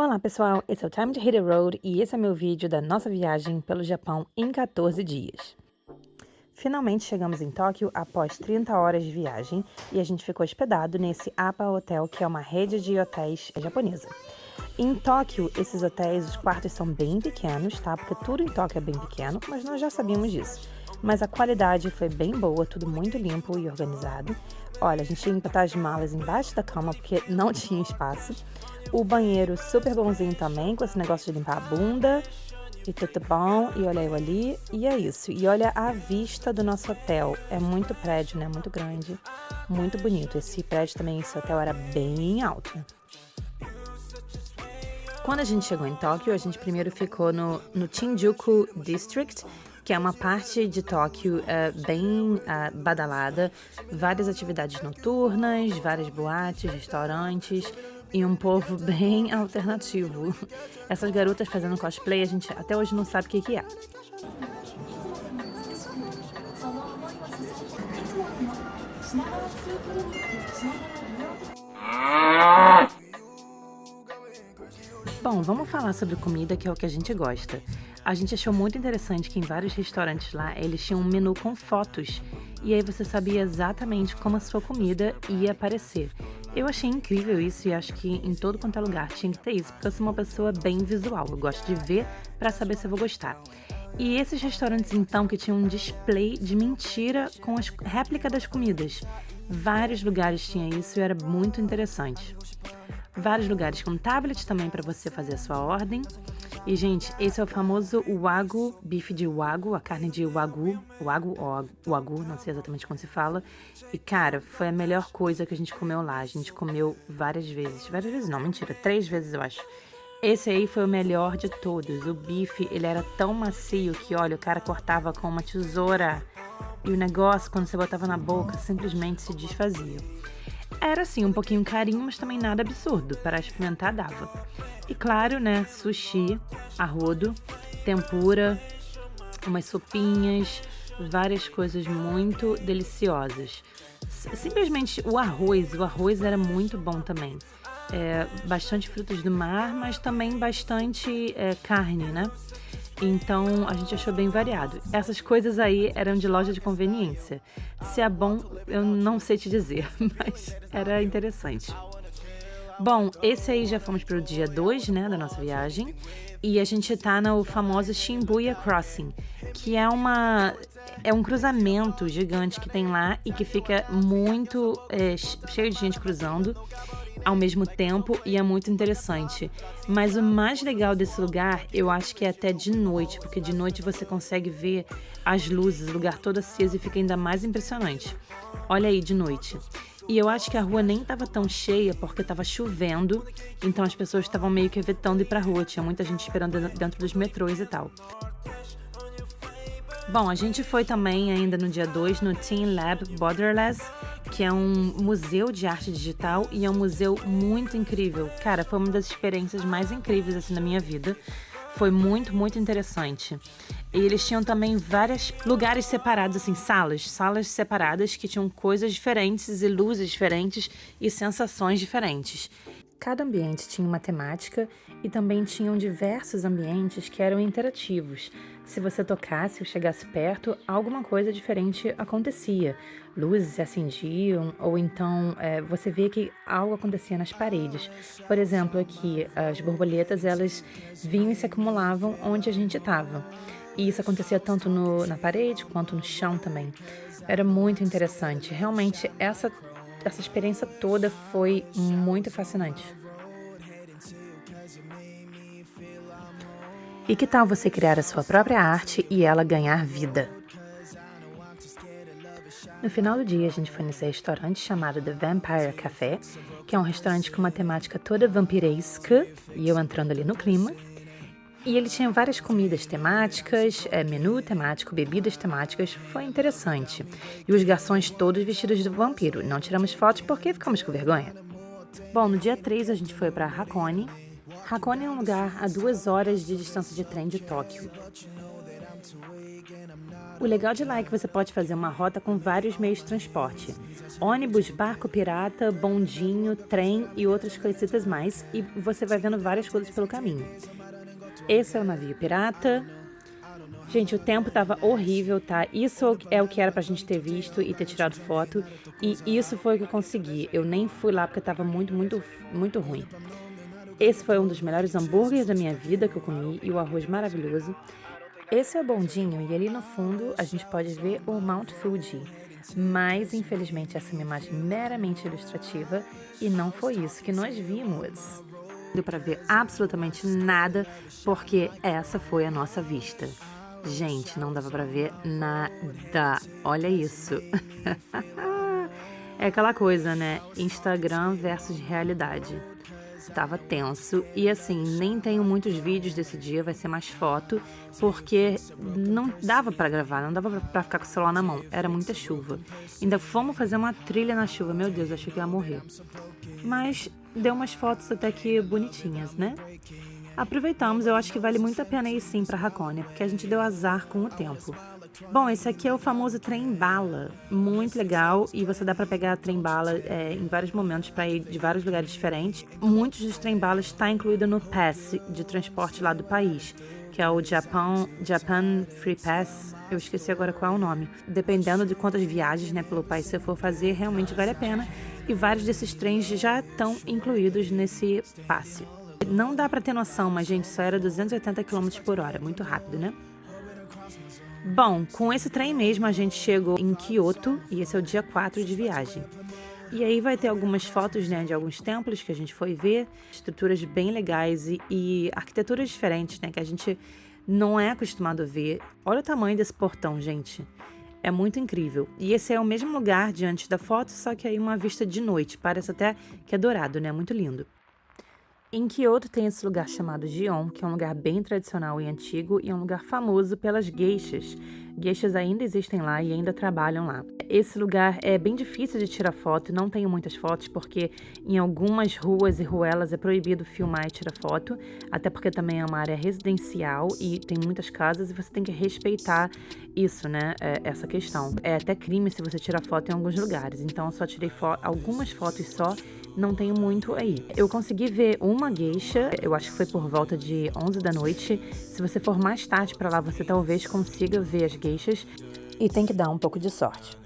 Olá pessoal, esse é o Time to Hit the Road e esse é meu vídeo da nossa viagem pelo Japão em 14 dias. Finalmente chegamos em Tóquio após 30 horas de viagem e a gente ficou hospedado nesse APA Hotel, que é uma rede de hotéis japonesa. Em Tóquio, esses hotéis, os quartos são bem pequenos, tá? Porque tudo em Tóquio é bem pequeno, mas nós já sabíamos disso. Mas a qualidade foi bem boa, tudo muito limpo e organizado. Olha, a gente tinha que botar as malas embaixo da cama porque não tinha espaço. O banheiro super bonzinho também, com esse negócio de limpar a bunda. E tudo bom, e olha eu ali, e é isso. E olha a vista do nosso hotel, é muito prédio, né, muito grande, muito bonito. Esse prédio também, esse hotel era bem alto. Quando a gente chegou em Tóquio, a gente primeiro ficou no Shinjuku District, que é uma parte de Tóquio bem badalada, várias atividades noturnas, várias boates, restaurantes e um povo bem alternativo. Essas garotas fazendo cosplay, a gente até hoje não sabe o que é. Bom, vamos falar sobre comida, que é o que a gente gosta. A gente achou muito interessante que em vários restaurantes lá eles tinham um menu com fotos e aí você sabia exatamente como a sua comida ia aparecer. Eu achei incrível isso e acho que em todo quanto é lugar tinha que ter isso, porque eu sou uma pessoa bem visual, eu gosto de ver para saber se eu vou gostar. E esses restaurantes então que tinham um display de mentira com as réplicas das comidas. Vários lugares tinha isso e era muito interessante. Vários lugares com tablet também para você fazer a sua ordem. E, gente, esse é o famoso Wagyu, bife de Wagyu, a carne de Wagyu, Wagyu, não sei exatamente como se fala. E, cara, foi a melhor coisa que a gente comeu lá. A gente comeu várias vezes não, mentira, 3 vezes eu acho. Esse aí foi o melhor de todos. O bife, ele era tão macio que, olha, o cara cortava com uma tesoura e o negócio, quando você botava na boca, simplesmente se desfazia. Era assim, um pouquinho carinho, mas também nada absurdo. Para experimentar dava. E claro, né, sushi, arrodo, tempura, umas sopinhas, várias coisas muito deliciosas. Simplesmente o arroz era muito bom também. Bastante frutos do mar, mas também bastante carne, né? Então a gente achou bem variado. Essas coisas aí eram de loja de conveniência. Se é bom, eu não sei te dizer, mas era interessante. Bom, esse aí já fomos pro dia 2, né, da nossa viagem. E a gente tá no famoso Shibuya Crossing, que é um cruzamento gigante que tem lá e que fica muito cheio de gente cruzando ao mesmo tempo e é muito interessante. Mas o mais legal desse lugar, eu acho que é até de noite, porque de noite você consegue ver as luzes, o lugar todo aceso e fica ainda mais impressionante. Olha aí de noite. E eu acho que a rua nem estava tão cheia porque estava chovendo, então as pessoas estavam meio que evitando ir pra rua, tinha muita gente esperando dentro dos metrôs e tal. Bom, a gente foi também ainda no dia 2 no Team Lab Borderless, que é um museu de arte digital e é um museu muito incrível. Cara, foi uma das experiências mais incríveis assim da minha vida. Foi muito, muito interessante. E eles tinham também vários lugares separados, assim, salas separadas que tinham coisas diferentes e luzes diferentes e sensações diferentes. Cada ambiente tinha uma temática e também tinham diversos ambientes que eram interativos. Se você tocasse ou chegasse perto, alguma coisa diferente acontecia. Luzes se acendiam ou então você vê que algo acontecia nas paredes. Por exemplo, aqui as borboletas elas vinham e se acumulavam onde a gente estava. E isso acontecia tanto na parede quanto no chão também. Era muito interessante. Realmente, essa experiência toda foi muito fascinante. E que tal você criar a sua própria arte e ela ganhar vida? No final do dia, a gente foi nesse restaurante chamado The Vampire Café, que é um restaurante com uma temática toda vampiresca, e eu entrando ali no clima. E ele tinha várias comidas temáticas, menu temático, bebidas temáticas, foi interessante. E os garçons todos vestidos de vampiro. Não tiramos fotos porque ficamos com vergonha. Bom, no dia 3 a gente foi para Hakone. Hakone é um lugar a 2 horas de distância de trem de Tóquio. O legal de lá é que você pode fazer uma rota com vários meios de transporte. Ônibus, barco pirata, bondinho, trem e outras coisitas mais. E você vai vendo várias coisas pelo caminho. Esse é o navio pirata. Gente, o tempo tava horrível, tá? Isso é o que era pra gente ter visto e ter tirado foto. E isso foi o que eu consegui. Eu nem fui lá porque tava muito, muito, muito ruim. Esse foi um dos melhores hambúrgueres da minha vida que eu comi e o arroz maravilhoso. Esse é o bondinho e ali no fundo a gente pode ver o Mount Fuji. Mas, infelizmente, essa é uma imagem meramente ilustrativa e não foi isso que nós vimos. Não deu pra ver absolutamente nada porque essa foi a nossa vista. Gente, não dava pra ver nada. Olha isso. É aquela coisa, né? Instagram versus realidade. Tava tenso e assim, nem tenho muitos vídeos desse dia, vai ser mais foto, porque não dava pra gravar, não dava pra ficar com o celular na mão, era muita chuva. Ainda fomos fazer uma trilha na chuva, meu Deus, achei que ia morrer. Mas deu umas fotos até que bonitinhas, né? Aproveitamos, eu acho que vale muito a pena ir sim pra Hakone, porque a gente deu azar com o tempo. Bom, esse aqui é o famoso trem-bala, muito legal, e você dá pra pegar trem-bala em vários momentos para ir de vários lugares diferentes. Muitos dos trem-balas está incluído no pass de transporte lá do país, que é o Japan Free Pass, eu esqueci agora qual é o nome. Dependendo de quantas viagens, né, pelo país você for fazer, realmente vale a pena, e vários desses trens já estão incluídos nesse passe. Não dá pra ter noção, mas gente, só era 280 km por hora, muito rápido, né? Bom, com esse trem mesmo a gente chegou em Kyoto e esse é o dia 4 de viagem. E aí vai ter algumas fotos, né, de alguns templos que a gente foi ver, estruturas bem legais e arquiteturas diferentes, né, que a gente não é acostumado a ver. Olha o tamanho desse portão, gente. É muito incrível. E esse é o mesmo lugar de antes da foto, só que aí uma vista de noite. Parece até que é dourado, né? Muito lindo. Em Kyoto tem esse lugar chamado Gion, que é um lugar bem tradicional e antigo e é um lugar famoso pelas geishas. Geishas ainda existem lá e ainda trabalham lá. Esse lugar é bem difícil de tirar foto, não tenho muitas fotos porque em algumas ruas e ruelas é proibido filmar e tirar foto, até porque também é uma área residencial e tem muitas casas e você tem que respeitar isso, né, essa questão. É até crime se você tirar foto em alguns lugares, então eu só tirei algumas fotos só, não tenho muito aí. Eu consegui ver uma geisha, eu acho que foi por volta de 11 da noite. Se você for mais tarde pra lá, você talvez consiga ver as geishas e tem que dar um pouco de sorte.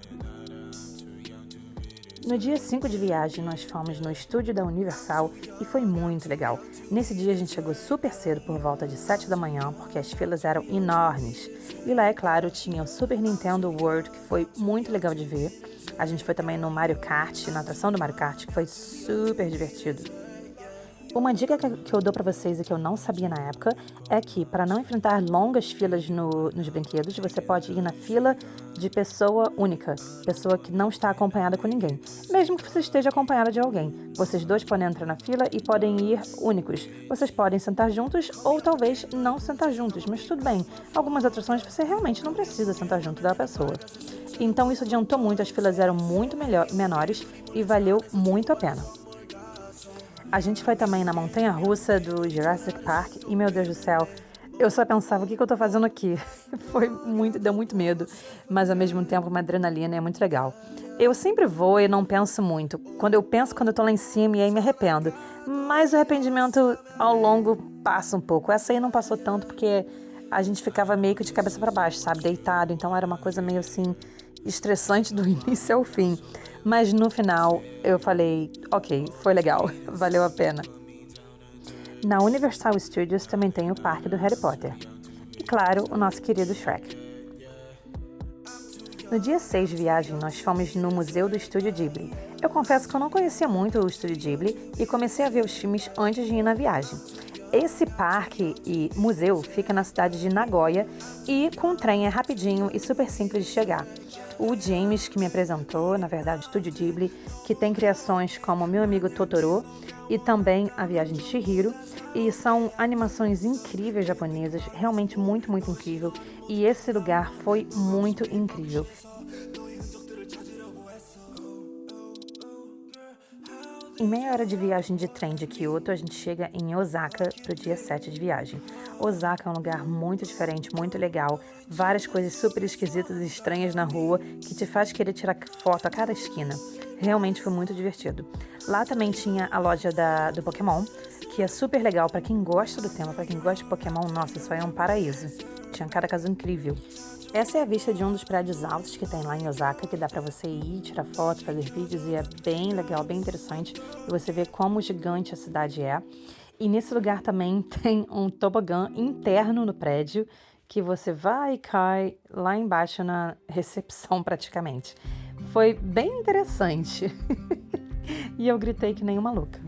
No dia 5 de viagem, nós fomos no estúdio da Universal e foi muito legal. Nesse dia a gente chegou super cedo, por volta de 7 da manhã, porque as filas eram enormes. E lá, é claro, tinha o Super Nintendo World, que foi muito legal de ver. A gente foi também no Mario Kart, na atração do Mario Kart, que foi super divertido. Uma dica que eu dou pra vocês e que eu não sabia na época é que, para não enfrentar longas filas nos brinquedos, você pode ir na fila de pessoa única, pessoa que não está acompanhada com ninguém. Mesmo que você esteja acompanhada de alguém, vocês dois podem entrar na fila e podem ir únicos. Vocês podem sentar juntos ou talvez não sentar juntos, mas tudo bem. Algumas atrações você realmente não precisa sentar junto da pessoa. Então isso adiantou muito, as filas eram muito menores e valeu muito a pena. A gente foi também na montanha-russa do Jurassic Park e, meu Deus do céu, eu só pensava, o que eu tô fazendo aqui? Deu muito medo, mas ao mesmo tempo uma adrenalina, é muito legal. Eu sempre vou e não penso muito. Quando eu tô lá em cima e aí me arrependo. Mas o arrependimento ao longo passa um pouco. Essa aí não passou tanto porque a gente ficava meio que de cabeça para baixo, sabe? Deitado, então era uma coisa meio assim estressante do início ao fim. Mas no final eu falei, ok, foi legal, valeu a pena. Na Universal Studios também tem o parque do Harry Potter. E claro, o nosso querido Shrek. No dia 6 de viagem, nós fomos no Museu do Estúdio Ghibli. Eu confesso que eu não conhecia muito o Estúdio Ghibli e comecei a ver os filmes antes de ir na viagem. Esse parque e museu fica na cidade de Nagoya e com o trem é rapidinho e super simples de chegar. O James, que me apresentou, na verdade, o Estúdio Ghibli, que tem criações como Meu Amigo Totoro e também A Viagem de Chihiro, e são animações incríveis japonesas, realmente muito, muito incrível, e esse lugar foi muito incrível. Em meia hora de viagem de trem de Kyoto, a gente chega em Osaka pro dia 7 de viagem. Osaka é um lugar muito diferente, muito legal, várias coisas super esquisitas e estranhas na rua que te faz querer tirar foto a cada esquina. Realmente foi muito divertido. Lá também tinha a loja do Pokémon, que é super legal para quem gosta do tema, para quem gosta de Pokémon, nossa, isso aí é um paraíso. Tinha cada casa incrível. Essa é a vista de um dos prédios altos que tem lá em Osaka, que dá pra você ir, tirar fotos, fazer vídeos e é bem legal, bem interessante. E você vê como gigante a cidade é. E nesse lugar também tem um tobogã interno no prédio que você vai e cai lá embaixo na recepção praticamente. Foi bem interessante. E eu gritei que nem uma louca.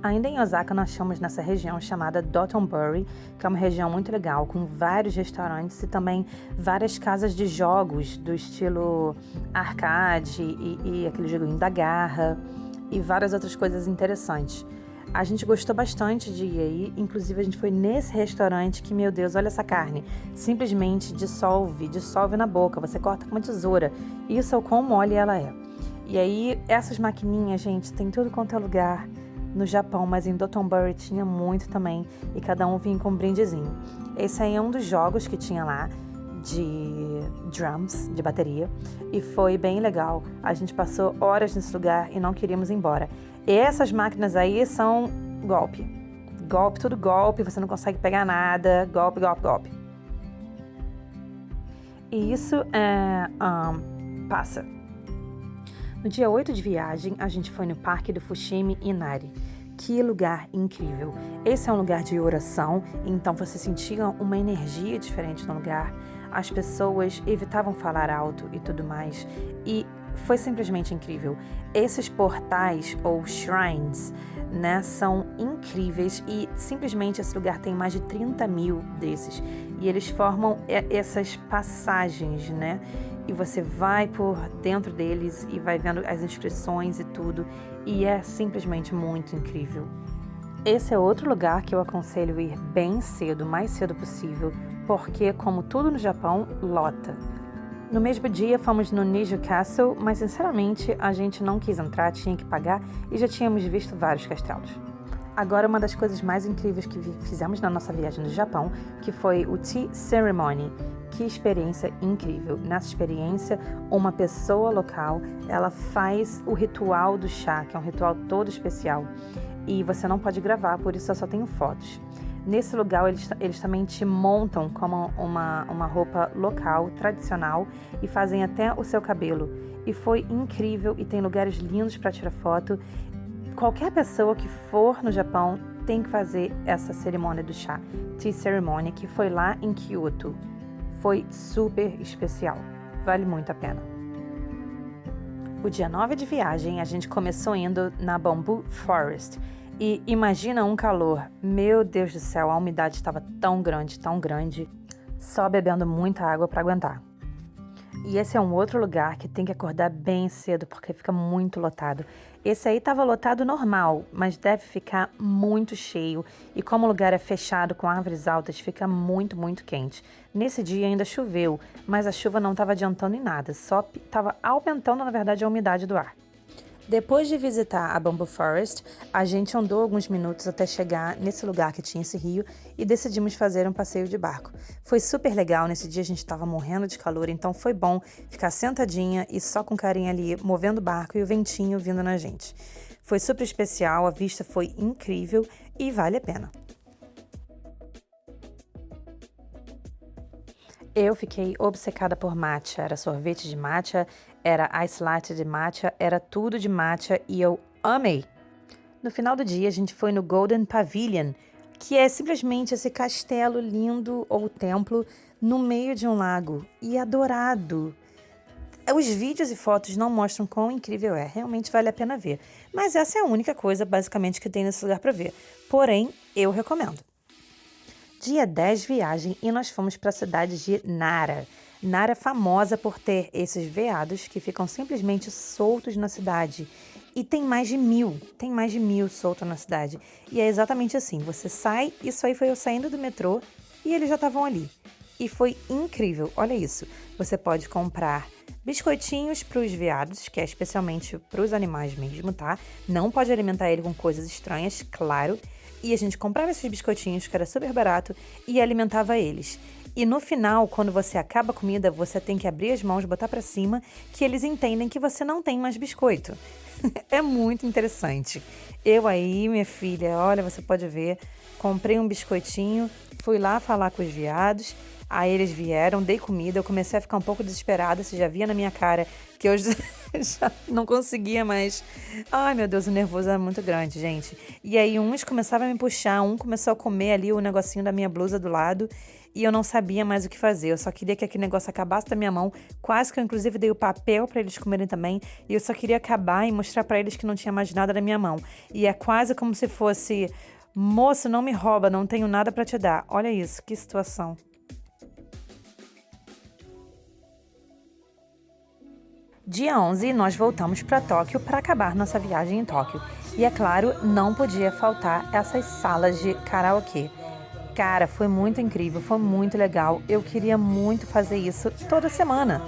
Ainda em Osaka, nós fomos nessa região chamada Dotonbori, que é uma região muito legal, com vários restaurantes e também várias casas de jogos do estilo arcade e aquele joguinho da garra e várias outras coisas interessantes. A gente gostou bastante de ir aí, inclusive a gente foi nesse restaurante que, meu Deus, olha essa carne, simplesmente dissolve na boca, você corta com uma tesoura. Isso é o quão mole ela é. E aí, essas maquininhas, gente, tem tudo quanto é lugar no Japão, mas em Dotonbori tinha muito também, e cada um vinha com um brindezinho. Esse aí é um dos jogos que tinha lá, de drums, de bateria, e foi bem legal. A gente passou horas nesse lugar e não queríamos ir embora. E essas máquinas aí são golpe. Golpe, tudo golpe, você não consegue pegar nada, golpe, golpe, golpe. E isso passa. No dia 8 de viagem, a gente foi no Parque do Fushimi Inari. Que lugar incrível! Esse é um lugar de oração, então você sentia uma energia diferente no lugar. As pessoas evitavam falar alto e tudo mais. E foi simplesmente incrível. Esses portais ou shrines, né, são incríveis e simplesmente esse lugar tem mais de 30 mil desses. E eles formam essas passagens, né? E você vai por dentro deles e vai vendo as inscrições e tudo, e é simplesmente muito incrível. Esse é outro lugar que eu aconselho ir bem cedo, o mais cedo possível, porque, como tudo no Japão, lota. No mesmo dia fomos no Niju Castle, mas sinceramente a gente não quis entrar, tinha que pagar e já tínhamos visto vários castelos. Agora, uma das coisas mais incríveis que fizemos na nossa viagem no Japão, que foi o Tea Ceremony. Que experiência incrível. Nessa experiência, uma pessoa local, ela faz o ritual do chá, que é um ritual todo especial. E você não pode gravar, por isso eu só tenho fotos. Nesse lugar, eles também te montam como uma roupa local, tradicional, e fazem até o seu cabelo. E foi incrível e tem lugares lindos para tirar foto. Qualquer pessoa que for no Japão tem que fazer essa cerimônia do chá, Tea Ceremony, que foi lá em Kyoto. Foi super especial, vale muito a pena. O dia 9 de viagem, a gente começou indo na Bamboo Forest. E imagina um calor, meu Deus do céu, a umidade estava tão grande, só bebendo muita água para aguentar. E esse é um outro lugar que tem que acordar bem cedo, porque fica muito lotado. Esse aí estava lotado normal, mas deve ficar muito cheio. E como o lugar é fechado com árvores altas, fica muito, muito quente. Nesse dia ainda choveu, mas a chuva não estava adiantando em nada, só estava aumentando, na verdade, a umidade do ar. Depois de visitar a Bamboo Forest, a gente andou alguns minutos até chegar nesse lugar que tinha esse rio e decidimos fazer um passeio de barco. Foi super legal, nesse dia a gente estava morrendo de calor, então foi bom ficar sentadinha e só com carinha ali, movendo o barco e o ventinho vindo na gente. Foi super especial, a vista foi incrível e vale a pena. Eu fiquei obcecada por matcha, era sorvete de matcha, era ice latte de matcha, era tudo de matcha e eu amei. No final do dia a gente foi no Golden Pavilion, que é simplesmente esse castelo lindo ou templo no meio de um lago e adorado. Os vídeos e fotos não mostram quão incrível é, realmente vale a pena ver. Mas essa é a única coisa basicamente que tem nesse lugar para ver. Porém, eu recomendo. Dia 10 viagem e nós fomos para a cidade de Nara. Nara é famosa por ter esses veados que ficam simplesmente soltos na cidade. E tem mais de 1000 soltos na cidade. E é exatamente assim, você sai, isso aí foi eu saindo do metrô e eles já estavam ali. e foi incrível. Olha isso, você pode comprar biscoitinhos para os veados, que é especialmente para os animais mesmo, tá? Não pode alimentar ele com coisas estranhas, claro. E a gente comprava esses biscoitinhos, que era super barato, e alimentava eles. E no final, quando você acaba a comida, você tem que abrir as mãos, botar para cima, que eles entendem que você não tem mais biscoito. É muito interessante. Eu aí, minha filha, olha, você pode ver, comprei um biscoitinho, fui lá falar com os veados, aí eles vieram, dei comida, eu comecei a ficar um pouco desesperada, você já via na minha cara que eu já não conseguia mais. Ai, meu Deus, o nervoso era muito grande, gente. E aí uns começavam a me puxar, um começou a comer ali o negocinho da minha blusa do lado e eu não sabia mais o que fazer. Eu só queria que aquele negócio acabasse da minha mão, quase que eu inclusive dei o papel para eles comerem também, e eu só queria acabar e mostrar para eles que não tinha mais nada na minha mão. E é quase como se fosse: moço, não me rouba, não tenho nada para te dar. Olha isso, que situação. Dia 11, nós voltamos para Tóquio para acabar nossa viagem em Tóquio. E é claro, não podia faltar essas salas de karaokê. Cara, foi muito incrível, foi muito legal. Eu queria muito fazer isso toda semana.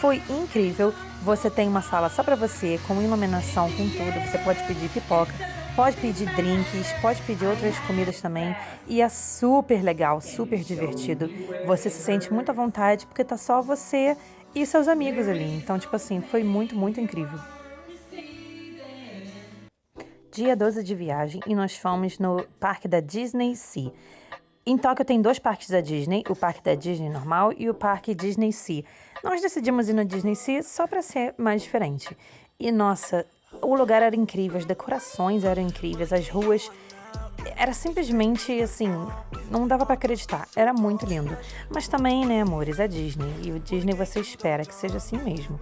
Foi incrível. Você tem uma sala só para você, com iluminação, com tudo. Você pode pedir pipoca, pode pedir drinks, pode pedir outras comidas também. E é super legal, super divertido. Você se sente muito à vontade porque tá só você e seus amigos ali. Então, tipo assim, foi muito, muito incrível. Dia 12 de viagem e nós fomos no parque da Disney Sea. Em Tóquio tem dois parques da Disney, o parque da Disney normal e o parque Disney Sea. Nós decidimos ir no Disney Sea só para ser mais diferente. E nossa, o lugar era incrível, as decorações eram incríveis, as ruas era simplesmente assim, não dava para acreditar, era muito lindo. Mas também, né, amores, é Disney e o Disney você espera que seja assim mesmo.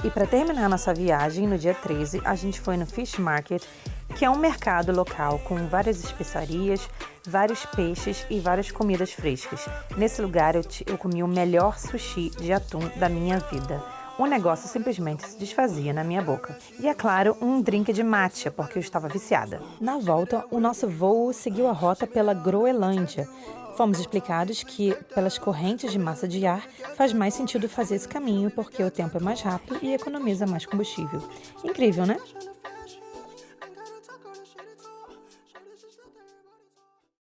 E para terminar nossa viagem, no dia 13, a gente foi no Fish Market, que é um mercado local com várias especiarias, vários peixes e várias comidas frescas. Nesse lugar eu comi o melhor sushi de atum da minha vida. O negócio simplesmente se desfazia na minha boca. E é claro, um drink de matcha, porque eu estava viciada. Na volta, o nosso voo seguiu a rota pela Groenlândia. Fomos explicados que, pelas correntes de massa de ar, faz mais sentido fazer esse caminho porque o tempo é mais rápido e economiza mais combustível. Incrível, né?